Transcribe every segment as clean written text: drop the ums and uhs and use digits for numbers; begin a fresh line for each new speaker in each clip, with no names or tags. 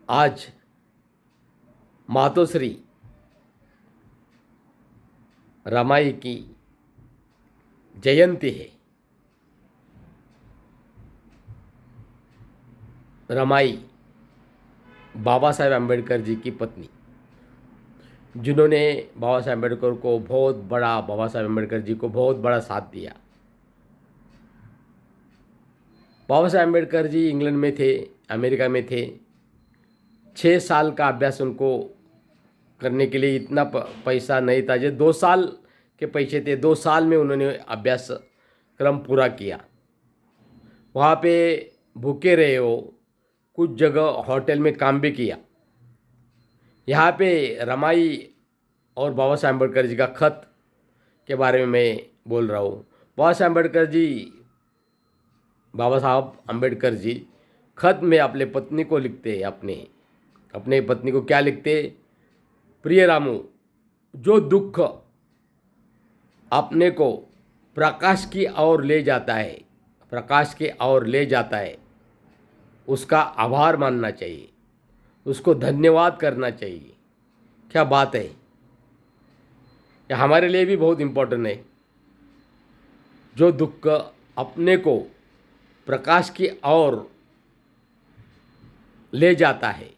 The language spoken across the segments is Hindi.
आज मातोश्री रमाई की जयंती है। रमाई बाबा साहेब अम्बेडकर जी की पत्नी, जिन्होंने बाबा साहेब अम्बेडकर को बहुत बड़ा बाबा साहेब अम्बेडकर जी को बहुत बड़ा साथ दिया। बाबा साहेब अम्बेडकर जी इंग्लैंड में थे, अमेरिका में थे। 6 साल का अभ्यास उनको करने के लिए इतना पैसा नहीं था। जो 2 साल के पैसे थे, 2 साल में उन्होंने अभ्यास क्रम पूरा किया। वहाँ पे भूखे रहे हो, कुछ जगह होटल में काम भी किया। यहाँ पे रमाई और बाबा साहेब अम्बेडकर जी का खत के बारे में मैं बोल रहा हूँ। बाबा साहब अम्बेडकर जी खत में अपने पत्नी को लिखते, अपने पत्नी को क्या लिखते? प्रिय रामू, जो दुख अपने को प्रकाश की ओर ले जाता है, प्रकाश की ओर ले जाता है, उसका आभार मानना चाहिए, उसको धन्यवाद करना चाहिए। क्या बात है! यह हमारे लिए भी बहुत इम्पोर्टेंट है। जो दुख अपने को प्रकाश की ओर ले जाता है,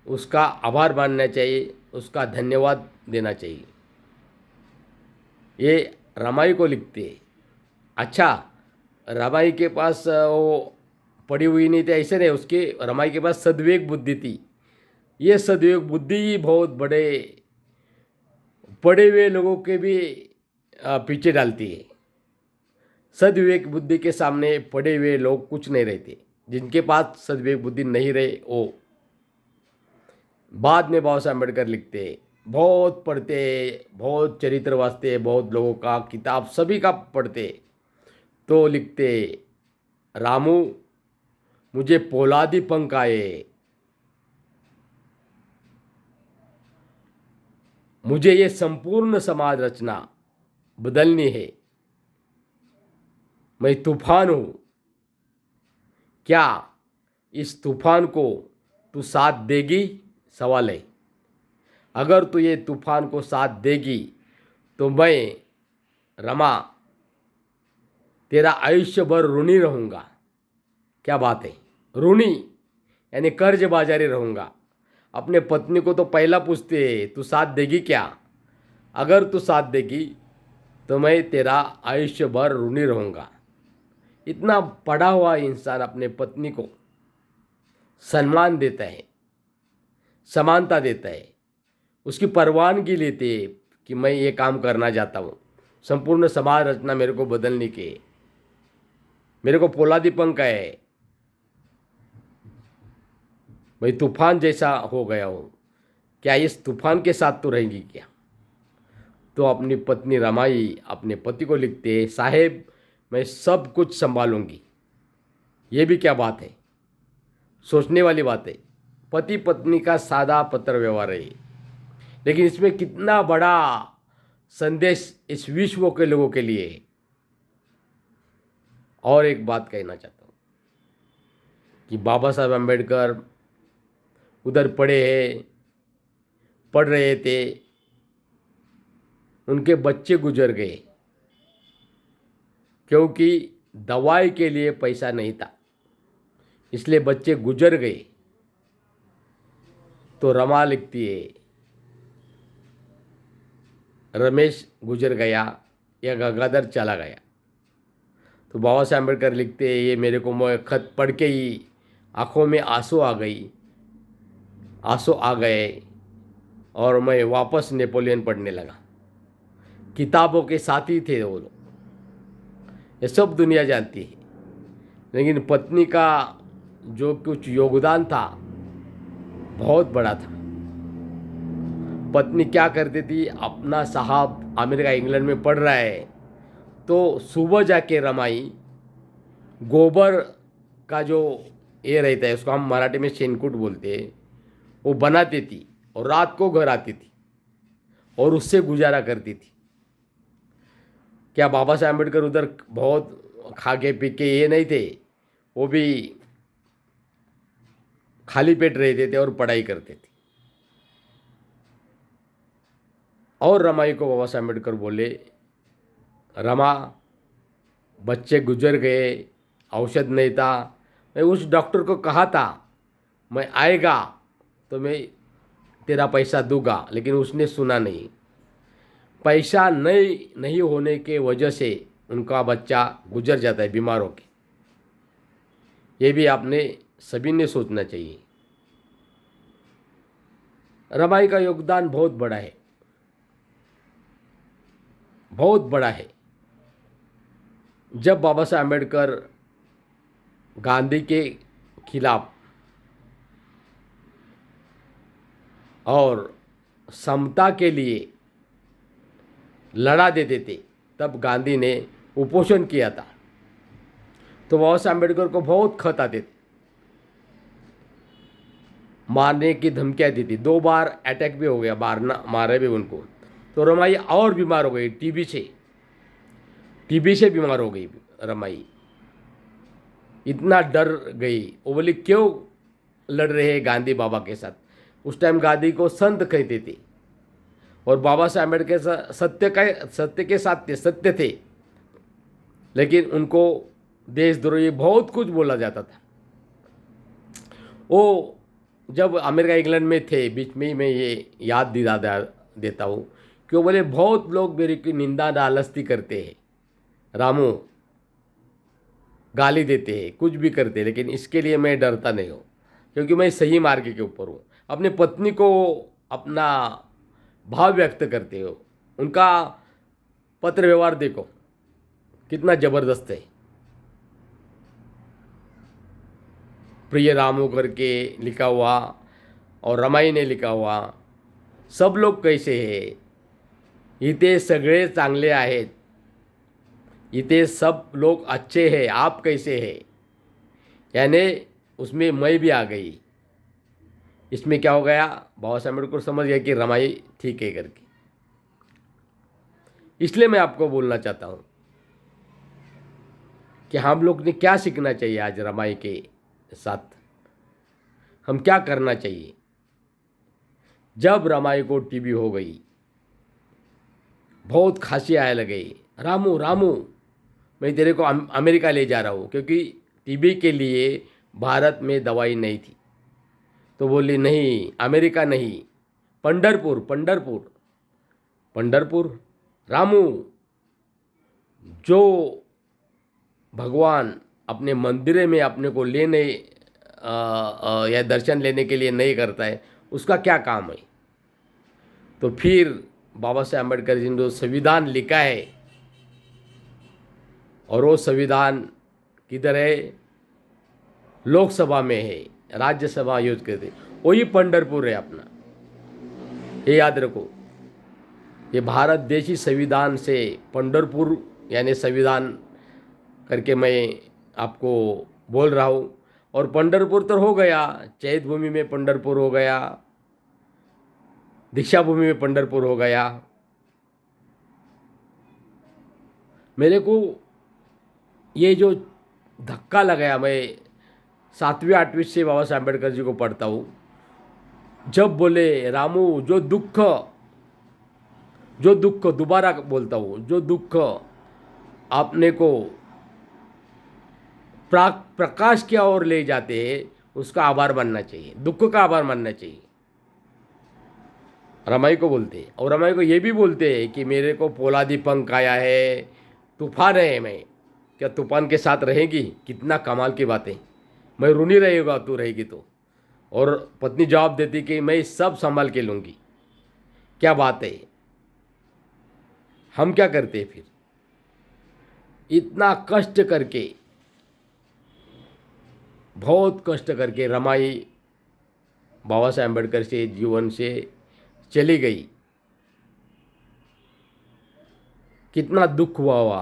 उसका आभार मानना चाहिए, उसका धन्यवाद देना चाहिए। ये रमाई को लिखते हैं। अच्छा, रमाई के पास वो पड़ी हुई नहीं थी ऐसे नहीं, उसके रमाई के पास सद्विवेक बुद्धि थी। ये सद्विवेक बुद्धि ही बहुत बड़े पढ़े हुए लोगों के भी पीछे डालती है। सद्विवेक बुद्धि के सामने पढ़े हुए लोग कुछ नहीं रहते। जिनके पास सद्विवेक बुद्धि नहीं रहे वो बाद में बाबा साहब अम्बेडकर लिखते, बहुत पढ़ते, बहुत चरित्र वाचते, बहुत लोगों का किताब सभी का पढ़ते, तो लिखते, रामू मुझे पोलादी पंख आए, मुझे ये संपूर्ण समाज रचना बदलनी है। मैं तूफान हूँ, क्या इस तूफान को तू साथ देगी? सवाल है। अगर तू ये तूफान को साथ देगी तो मैं रमा तेरा आयुष्य भर ऋणी रहूँगा। क्या बात है! ऋणी यानी कर्ज बाजारी रहूँगा। अपने पत्नी को तो पहला पूछते तू साथ देगी क्या? अगर तू साथ देगी तो मैं तेरा आयुष्य भर ऋणी रहूँगा। इतना पढ़ा हुआ इंसान अपने पत्नी को सम्मान देता है, समानता देता है, उसकी परवानगी लेते कि मैं ये काम करना चाहता हूँ, संपूर्ण समाज रचना मेरे को बदलने के, मेरे को पोलादी पंख है, मैं तूफान जैसा हो गया हूँ, क्या इस तूफान के साथ तो रहेंगी क्या? तो अपनी पत्नी रमाई अपने पति को लिखते, साहेब मैं सब कुछ संभालूंगी। ये भी क्या बात है! सोचने वाली बात है। पति पत्नी का सादा पत्र व्यवहार है, लेकिन इसमें कितना बड़ा संदेश इस विश्व के लोगों के लिए है। और एक बात कहना चाहता हूँ कि बाबा साहब अम्बेडकर उधर पढ़ रहे थे, उनके बच्चे गुजर गए क्योंकि दवाई के लिए पैसा नहीं था, इसलिए बच्चे गुजर गए। तो रमा लिखती है, रमेश गुजर गया या गंगाधर चला गया। तो बाबा साहब अम्बेडकर लिखते, ये मेरे को खत पढ़ के ही आंखों में आंसू आ गए और मैं वापस नेपोलियन पढ़ने लगा। किताबों के साथी थे वो लोग, ये सब दुनिया जानती है। लेकिन पत्नी का जो कुछ योगदान था बहुत बड़ा था। पत्नी क्या करती थी, अपना साहब अमेरिका इंग्लैंड में पढ़ रहा है तो सुबह जाके रमाई गोबर का जो ये रहता है, उसको हम मराठी में शेनकूट बोलते हैं, वो बनाती थी और रात को घर आती थी और उससे गुजारा करती थी। क्या बाबा साहब अम्बेडकर उधर बहुत खा के पी के ये नहीं थे, वो भी खाली पेट रहते थे और पढ़ाई करते थे। और रमाई को बाबा साहब अम्बेडकर बोले, रमा, बच्चे गुजर गए, औषध नहीं था। मैं उस डॉक्टर को कहा था मैं आएगा तो मैं तेरा पैसा दूंगा, लेकिन उसने सुना नहीं। पैसा नहीं होने के वजह से उनका बच्चा गुजर जाता है बीमार होकर। ये भी आपने सभी ने सोचना चाहिए। रमाई का योगदान बहुत बड़ा है, बहुत बड़ा है। जब बाबा साहब अम्बेडकर गांधी के खिलाफ और समता के लिए लड़ा देते थे, तब गांधी ने उपोषण किया था। तो बाबा साहब अम्बेडकर को बहुत खत आते थे, मारने की धमकियाँ दी थी। 2 बार अटैक भी हो गया, मारे भी उनको। तो रमाई और बीमार हो गई, टीबी से बीमार हो गई रमाई। इतना डर गई, वो बोली क्यों लड़ रहे हैं गांधी बाबा के साथ। उस टाइम गांधी को संत कहते थे और बाबा साहब अम्बेडकर सत्य के साथ थे, सत्य थे, लेकिन उनको देशद्रोही बहुत कुछ बोला जाता था। वो जब अमेरिका इंग्लैंड में थे, बीच में ही मैं ये याद दिला देता हूँ कि वो बोले बहुत लोग मेरी की निंदा नालस्ती करते हैं, रामू गाली देते हैं, कुछ भी करते हैं, लेकिन इसके लिए मैं डरता नहीं हूँ, क्योंकि मैं सही मार्ग के ऊपर हूँ। अपने पत्नी को अपना भाव व्यक्त करते हो, उनका पत्र व्यवहार देखो कितना ज़बरदस्त है। प्रिय रामू करके लिखा हुआ और रमाई ने लिखा हुआ, सब लोग कैसे हैं, इथे सगळे चांगले आहेत, इथे सब लोग अच्छे हैं, आप कैसे हैं। यानी उसमें मैं भी आ गई। इसमें क्या हो गया, बाबा साहब अम्बेडकर समझ गया कि रमाई ठीक है करके। इसलिए मैं आपको बोलना चाहता हूँ कि हम लोग ने क्या सीखना चाहिए आज रमाई के साथ, हम क्या करना चाहिए। जब रमाई को टीबी हो गई, बहुत खांसी आने लगी, रामू रामू मैं तेरे को अमेरिका ले जा रहा हूँ, क्योंकि टीबी के लिए भारत में दवाई नहीं थी। तो बोली नहीं, अमेरिका नहीं, पंढरपुर पंढरपुर पंढरपुर। रामू, जो भगवान अपने मंदिर में अपने को लेने या दर्शन लेने के लिए नहीं करता है, उसका क्या काम है। तो फिर बाबा साहब अम्बेडकर जी ने जो संविधान लिखा है, और वो संविधान किधर है, लोकसभा में है, राज्यसभा यूज करते, वही पंढरपुर है अपना। ये याद रखो, ये भारत देश ही संविधान से पंढरपुर यानी संविधान करके मैं आपको बोल रहा हूँ। और पंढरपुर तो हो गया, चैत भूमि में पंढरपुर हो गया, दीक्षा भूमि में पंढरपुर हो गया। मेरे को ये जो धक्का लगाया, मैं 7वीं 8वीं से बाबा साहब अम्बेडकर जी को पढ़ता हूँ, जब बोले रामू जो दुख दोबारा बोलता हूँ, जो दुख आपने को प्रकाश की ओर ले जाते हैं, उसका आभार मानना चाहिए, दुख का आभार मानना चाहिए। रमाई को बोलते हैं, और रमाई को ये भी बोलते हैं कि मेरे को पोलादी पंख आया है, तूफान है, मैं क्या तूफान के साथ रहेगी। कितना कमाल की बात है, मैं ऋणी रहेगा तू रहेगी तो। और पत्नी जवाब देती कि मैं सब संभाल के लूँगी। क्या बात है। हम क्या करते हैं फिर, इतना कष्ट करके, बहुत कष्ट करके रमाई बाबा साहब अम्बेडकर से जीवन से चली गई, कितना दुख हुआ।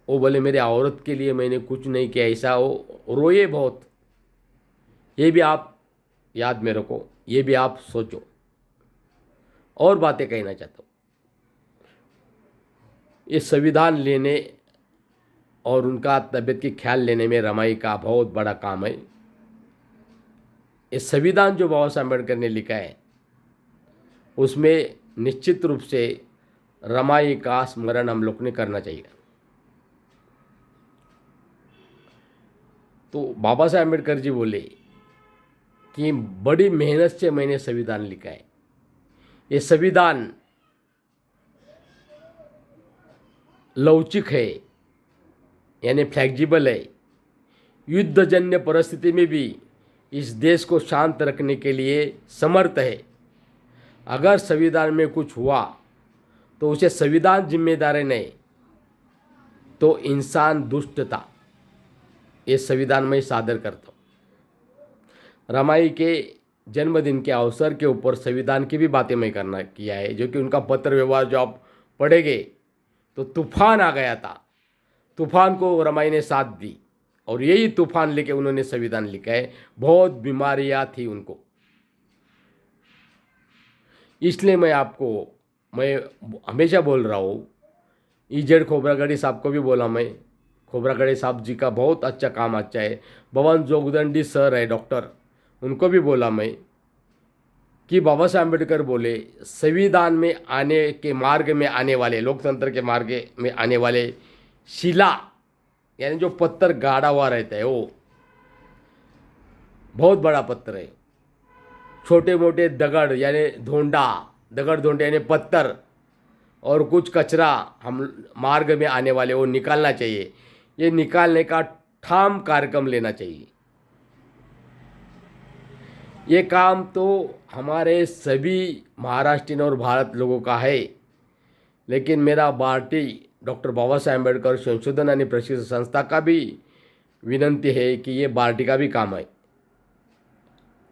वो बोले मेरे औरत के लिए मैंने कुछ नहीं किया, ऐसा वो रोए बहुत। ये भी आप याद में रखो, ये भी आप सोचो। और बातें कहना चाहता हूँ, ये संविधान लेने और उनका तबीयत की ख्याल लेने में रमाई का बहुत बड़ा काम है। ये संविधान जो बाबा साहब अम्बेडकर ने लिखा है उसमें निश्चित रूप से रमाई का स्मरण हम लोग ने करना चाहिए। तो बाबा साहब अम्बेडकर जी बोले कि बड़ी मेहनत से मैंने संविधान लिखा है। ये संविधान लवचिक है, यानी फ्लेक्सिबल है। युद्धजन्य परिस्थिति में भी इस देश को शांत रखने के लिए समर्थ है। अगर संविधान में कुछ हुआ तो उसे संविधान जिम्मेदार नहीं, तो इंसान दुष्टता, ये संविधान में सादर करता हूँ। रमाई के जन्मदिन के अवसर के ऊपर संविधान की भी बातें मैं करना किया है, जो कि उनका पत्र व्यवहार जो आप पढ़ेंगे तो तूफान आ गया था, तूफान को रमाई ने साथ दी और यही तूफान लेके उन्होंने संविधान लिखा है। बहुत बीमारियां थी उनको, इसलिए मैं हमेशा बोल रहा हूँ। इजेड खोबरागढ़ी साहब को भी बोला मैं, खोबरागढ़ी साहब जी का बहुत अच्छा काम अच्छा है। भवन जोगदंडी सर है डॉक्टर, उनको भी बोला मैं कि बाबा साहब अम्बेडकर बोले संविधान में आने के मार्ग में आने वाले, लोकतंत्र के मार्ग में आने वाले शिला, यानी जो पत्थर गाड़ा हुआ रहता है वो बहुत बड़ा पत्थर है। छोटे मोटे दगड़ यानी दगड़ धोंडे यानी पत्थर और कुछ कचरा हम मार्ग में आने वाले वो निकालना चाहिए। ये निकालने का ठाम कार्यक्रम लेना चाहिए। ये काम तो हमारे सभी महाराष्ट्रीयन और भारत लोगों का है, लेकिन मेरा पार्टी डॉक्टर बाबा साहेब अम्बेडकर संशोधन आणि प्रशिक्षण संस्था का भी विनंती है कि ये पार्टी का भी काम है।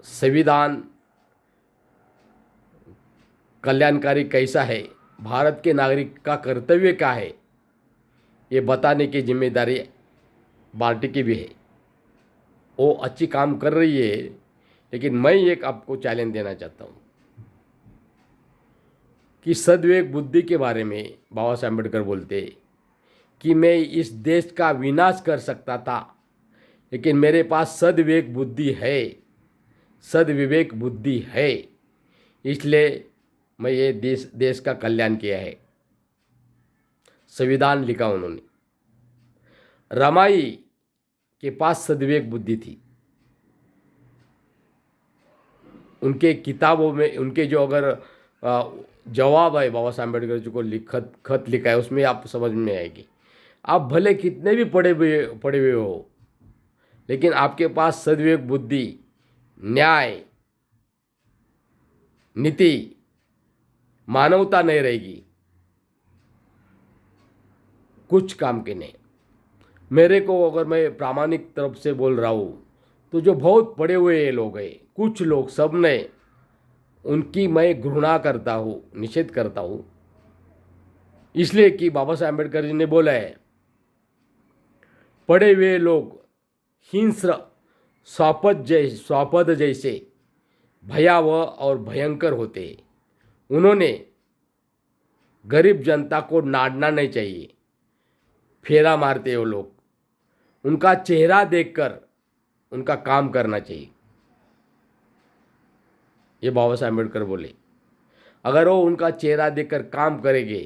संविधान कल्याणकारी कैसा है, भारत के नागरिक का कर्तव्य क्या है, ये बताने की जिम्मेदारी पार्टी की भी है। वो अच्छी काम कर रही है, लेकिन मैं एक आपको चैलेंज देना चाहता हूँ कि सद्विवेक बुद्धि के बारे में बाबा साहब अम्बेडकर बोलते कि मैं इस देश का विनाश कर सकता था, लेकिन मेरे पास सद्विवेक बुद्धि है, इसलिए मैं ये देश का कल्याण किया है। संविधान लिखा उन्होंने। रमाई के पास सद्विवेक बुद्धि थी। उनके किताबों में उनके जो अगर जवाब है बाबा साहब अम्बेडकर जी को खत लिखा है, उसमें आप समझ में आएगी। आप भले कितने भी पढ़े हुए हो, लेकिन आपके पास सद्विवेक बुद्धि, न्याय, नीति, मानवता नहीं रहेगी, कुछ काम के नहीं। मेरे को अगर मैं प्रामाणिक तरफ से बोल रहा हूँ तो जो बहुत पढ़े हुए लोग हैं, कुछ लोग, सब ने, उनकी मैं घृणा करता हूँ, निषेध करता हूँ, इसलिए कि बाबा साहब अम्बेडकर जी ने बोला है पढ़े हुए लोग हिंस्र स्वापद जैसे भयावह और भयंकर होते हैं। उन्होंने गरीब जनता को नाड़ना नहीं चाहिए, फेरा मारते वो लोग, उनका चेहरा देखकर उनका काम करना चाहिए। ये बाबा साहब अम्बेडकर बोले। अगर वो उनका चेहरा देखकर काम करेंगे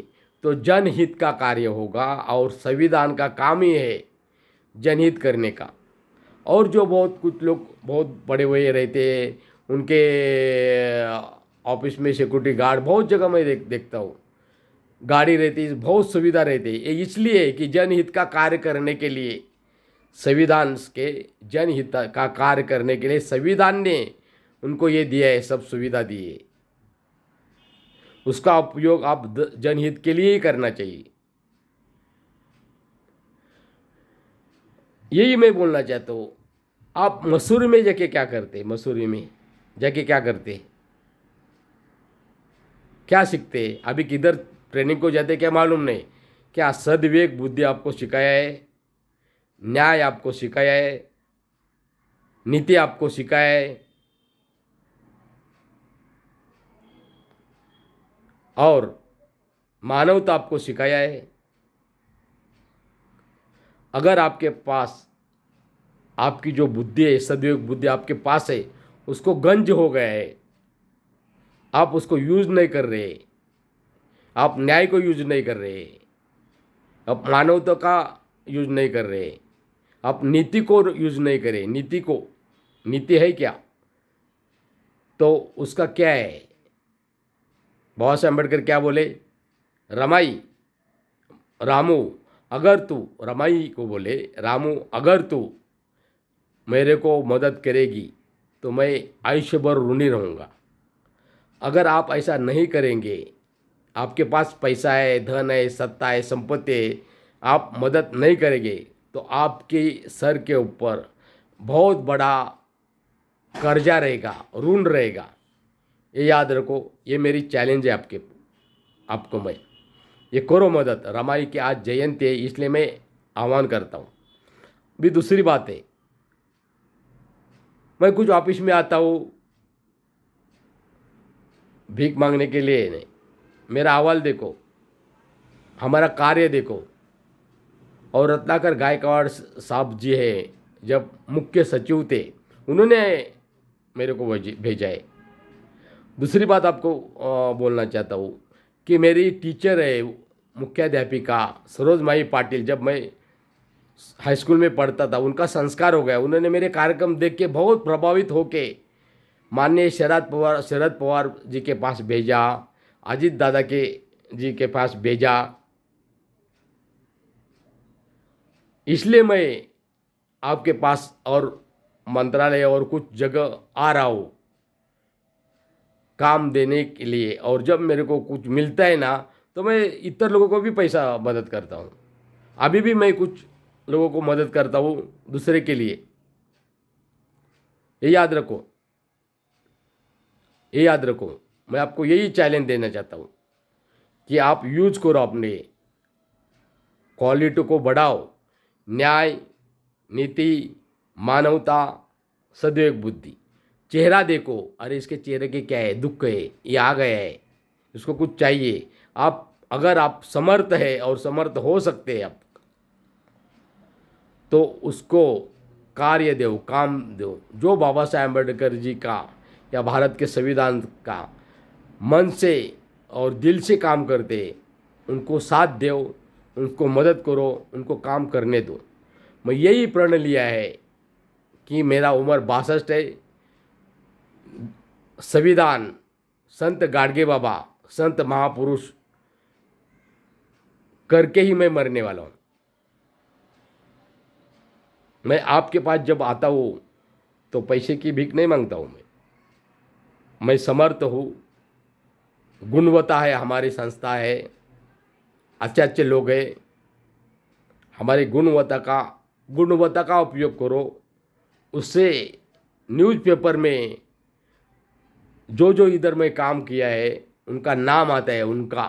तो जनहित का कार्य होगा, और संविधान का काम ही है जनहित करने का। और जो कुछ लोग बहुत बड़े हुए रहते हैं, उनके ऑफिस में सिक्योरिटी गार्ड बहुत जगह मैं देखता हूँ, गाड़ी रहती है, बहुत सुविधा रहती है। ये इसलिए कि जनहित का कार्य करने के लिए, संविधान के जनहित का कार्य करने के लिए संविधान ने उनको ये दिया है, सब सुविधा दी है। उसका उपयोग आप जनहित के लिए ही करना चाहिए। यही मैं बोलना चाहता हूँ। आप मसूरी में जाके क्या करते, मसूरी में जाके क्या करते, क्या सीखते? अभी किधर ट्रेनिंग को जाते क्या मालूम नहीं। क्या सद्विवेक बुद्धि आपको सिखाया है, न्याय आपको सिखाया है, नीति आपको सिखाया है, और मानवता आपको सिखाया है? अगर आपके पास आपकी जो बुद्धि है, सद्विवेक बुद्धि आपके पास है, उसको गंज हो गया है, आप उसको यूज नहीं कर रहे, आप न्याय को यूज नहीं कर रहे, आप मानवता का यूज नहीं कर रहे, आप नीति को यूज नहीं करें। नीति है क्या? तो उसका क्या है? बाबा साहब अम्बेडकर क्या बोले? रमाई रामू अगर तू, रमाई को बोले, रामू अगर तू मेरे को मदद करेगी तो मैं आयुष्यभर ऋणी रहूँगा। अगर आप ऐसा नहीं करेंगे, आपके पास पैसा है, धन है, सत्ता है, संपत्ति है, आप मदद नहीं करेंगे तो आपके सर के ऊपर बहुत बड़ा कर्जा रहेगा, ऋण रहेगा। ये याद रखो, ये मेरी चैलेंज है आपको मैं, ये करो मदद। रमाई की आज जयंती है, इसलिए मैं आह्वान करता हूँ। भी दूसरी बात है, मैं कुछ ऑफिस में आता हूँ भीख मांगने के लिए नहीं, मेरा अहवाल देखो, हमारा कार्य देखो। और रत्नाकर गायकवाड़ साहब जी है, जब मुख्य सचिव थे, उन्होंने मेरे को भेजा है। दूसरी बात आपको बोलना चाहता हूँ कि मेरी टीचर है, मुख्याध्यापिका सरोजमाई पाटिल, जब मैं हाई स्कूल में पढ़ता था, उनका संस्कार हो गया। उन्होंने मेरे कार्यक्रम देख के बहुत प्रभावित होके माननीय शरद पवार जी के पास भेजा, अजीत दादा के जी के पास भेजा। इसलिए मैं आपके पास और मंत्रालय और कुछ जगह आ रहा हूँ काम देने के लिए। और जब मेरे को कुछ मिलता है ना, तो मैं इतर लोगों को भी पैसा मदद करता हूँ। अभी भी मैं कुछ लोगों को मदद करता हूँ दूसरे के लिए। ये याद रखो, ये याद रखो। मैं आपको यही चैलेंज देना चाहता हूँ कि आप यूज करो, अपने क्वालिटी को बढ़ाओ। न्याय, नीति, मानवता, सदैव बुद्धि। चेहरा देखो, अरे इसके चेहरे के क्या है, दुख है, ये आ गया है, इसको कुछ चाहिए। आप अगर आप समर्थ है और समर्थ हो सकते हैं आप, तो उसको कार्य दो, काम दो। जो बाबा साहेब अम्बेडकर जी का या भारत के संविधान का मन से और दिल से काम करते, उनको साथ दो, उनको मदद करो, उनको काम करने दो। मैं यही प्रण लिया है कि मेरा उम्र 62 है। संविधान, संत गाडगे बाबा, संत महापुरुष करके ही मैं मरने वाला हूँ। मैं आपके पास जब आता हूँ तो पैसे की भीख नहीं मांगता हूँ। मैं समर्थ हूँ, गुणवत्ता है, हमारी संस्था है, अच्छे अच्छे लोग हैं। हमारी गुणवत्ता का उपयोग करो। उससे न्यूज़पेपर में जो इधर मैं काम किया है उनका नाम आता है, उनका,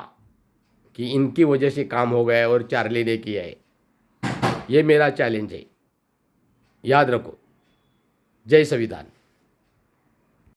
कि इनकी वजह से काम हो गया है और चार्ली ने किया है। ये मेरा चैलेंज है, याद रखो। जय संविधान।